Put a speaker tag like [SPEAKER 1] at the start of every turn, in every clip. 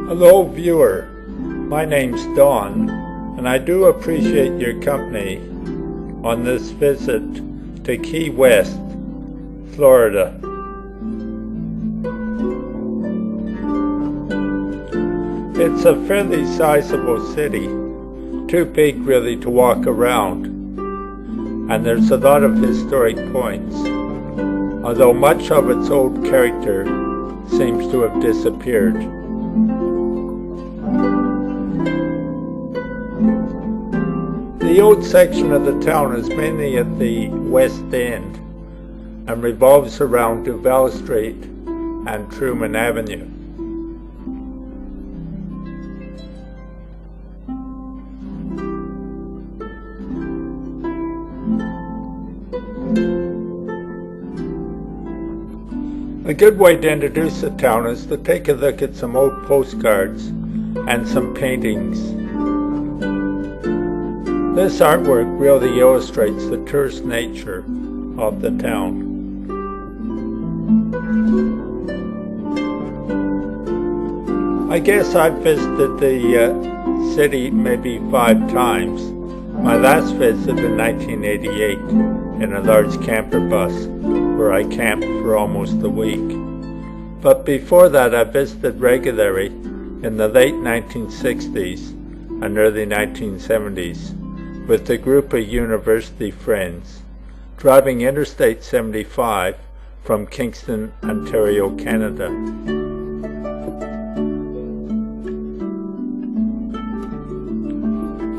[SPEAKER 1] Hello viewer, my name's Don, and I do appreciate your company on this visit to Key West, Florida. It's a fairly sizable city, too big really to walk around, and there's a lot of historic points, although much of its old character seems to have disappeared. The old section of the town is mainly at the west end and revolves around Duval Street and Truman Avenue. A good way to introduce the town is to take a look at some old postcards and some paintings. This artwork really illustrates the tourist nature of the town. I guess I've visited the city maybe 5 times. My last visit in 1988 in a large camper bus where I camped for almost a week. But before that I visited regularly in the late 1960s and early 1970s with a group of university friends, driving Interstate 75 from Kingston, Ontario, Canada.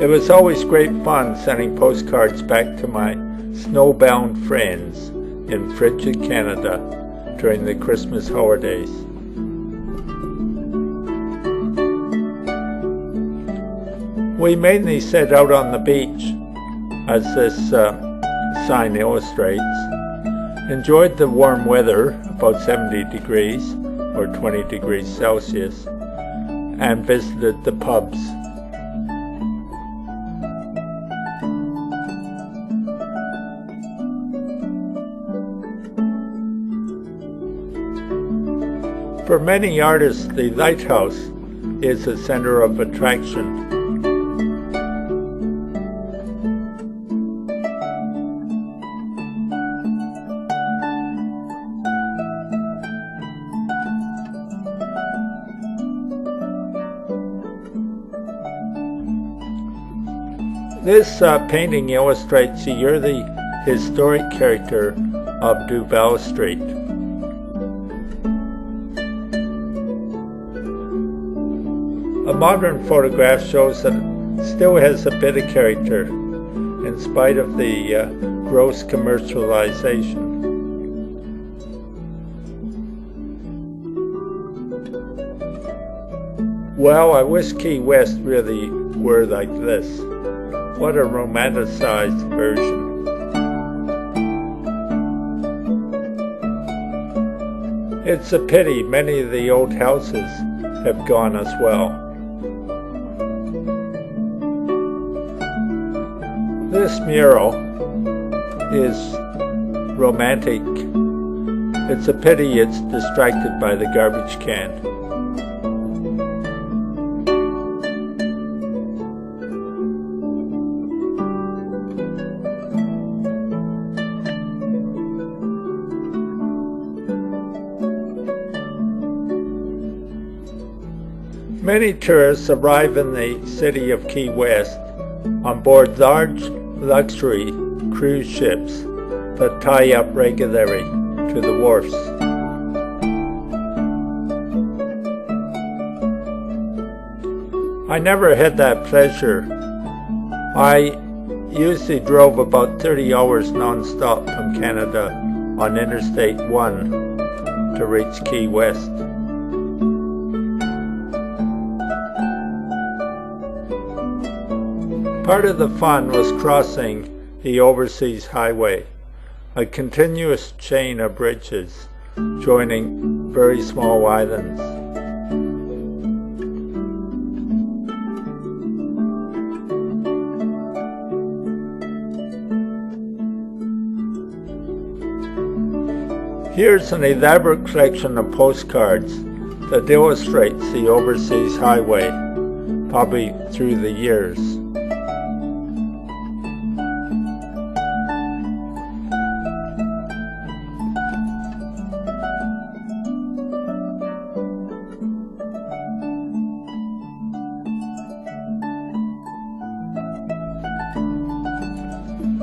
[SPEAKER 1] It was always great fun sending postcards back to my snowbound friends in frigid Canada during the Christmas holidays. We mainly sat out on the beach, as this sign illustrates, enjoyed the warm weather, about 70 degrees or 20 degrees Celsius, and visited the pubs. For many artists, the lighthouse is a center of attraction. This painting illustrates the early historic character of Duval Street. A modern photograph shows that it still has a bit of character in spite of the gross commercialization. Well, I wish Key West really were like this. What a romanticized version. It's a pity many of the old houses have gone as well. This mural is romantic. It's a pity it's distracted by the garbage can. Many tourists arrive in the city of Key West on board large luxury cruise ships that tie up regularly to the wharfs. I never had that pleasure. I usually drove about 30 hours non-stop from Canada on Interstate 1 to reach Key West. Part of the fun was crossing the overseas highway, a continuous chain of bridges joining very small islands. Here's an elaborate collection of postcards that illustrates the overseas highway, probably through the years.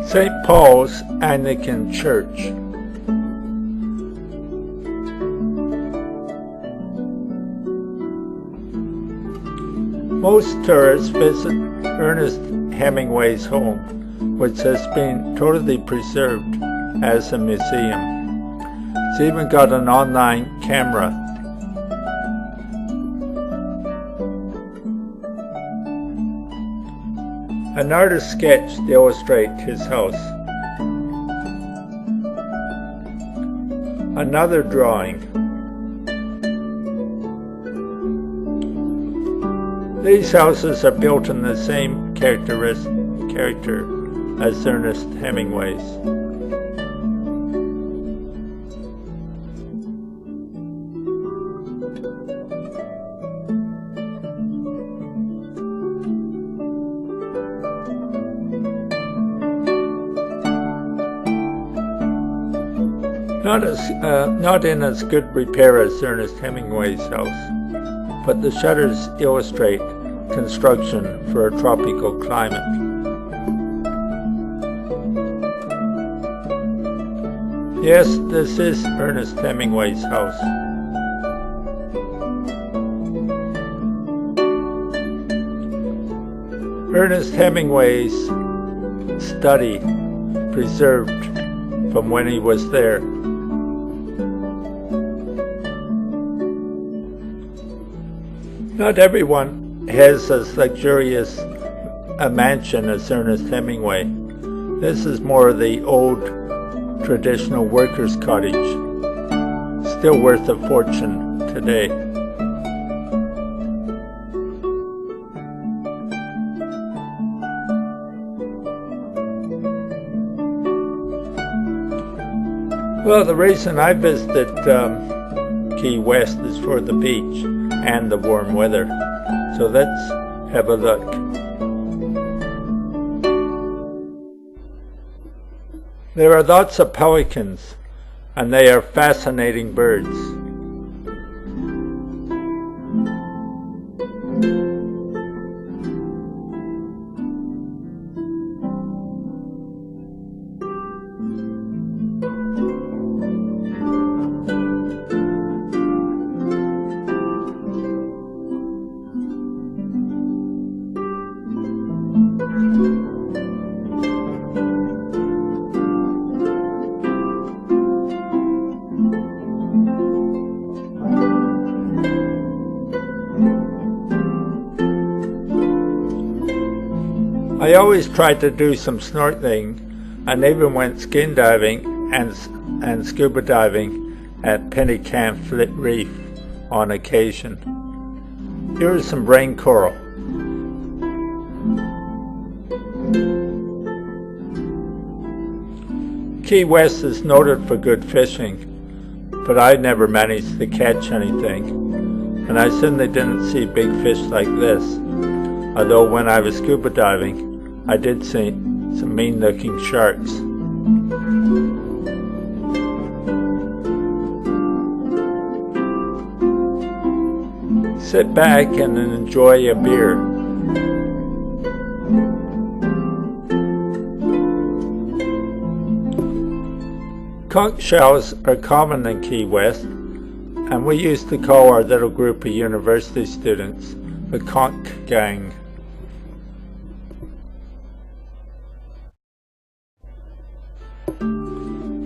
[SPEAKER 1] St. Paul's Anglican Church. Most tourists visit Ernest Hemingway's home, which has been totally preserved as a museum. It's even got an online camera. An artist sketch to illustrate his house. Another drawing. These houses are built in the same character as Ernest Hemingway's. Not in as good repair as Ernest Hemingway's house, but the shutters illustrate construction for a tropical climate. Yes, this is Ernest Hemingway's house. Ernest Hemingway's study, preserved from when he was there. Not everyone has as luxurious a mansion as Ernest Hemingway. This is more of the old traditional workers' cottage, still worth a fortune today. Well, the reason I visited Key West is for the beach and the warm weather. So let's have a look. There are lots of pelicans, and they are fascinating birds. I always tried to do some snorkeling and even went skin diving and scuba diving at Pennycamp Reef on occasion. Here is some brain coral. Key West is noted for good fishing, but I never managed to catch anything, and I certainly didn't see big fish like this, although when I was scuba diving I did see some mean-looking sharks. Sit back and enjoy a beer. Conch shells are common in Key West, and we used to call our little group of university students the Conch Gang.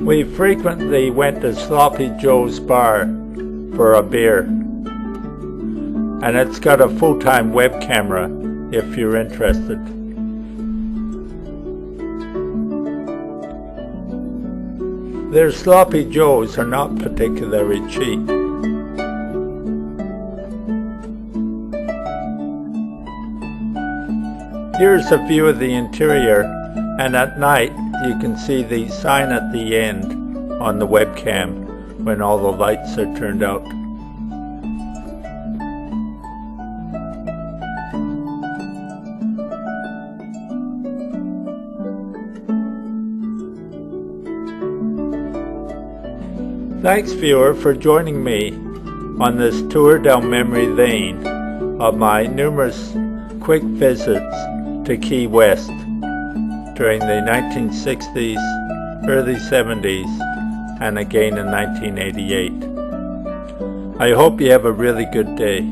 [SPEAKER 1] We frequently went to Sloppy Joe's bar for a beer, and it's got a full-time web camera if you're interested. Their Sloppy Joes are not particularly cheap. Here's a view of the interior, and at night you can see the sign at the end on the webcam when all the lights are turned out. Thanks, viewer, for joining me on this tour down memory lane of my numerous quick visits to Key West during the 1960s, early 70s, and again in 1988. I hope you have a really good day.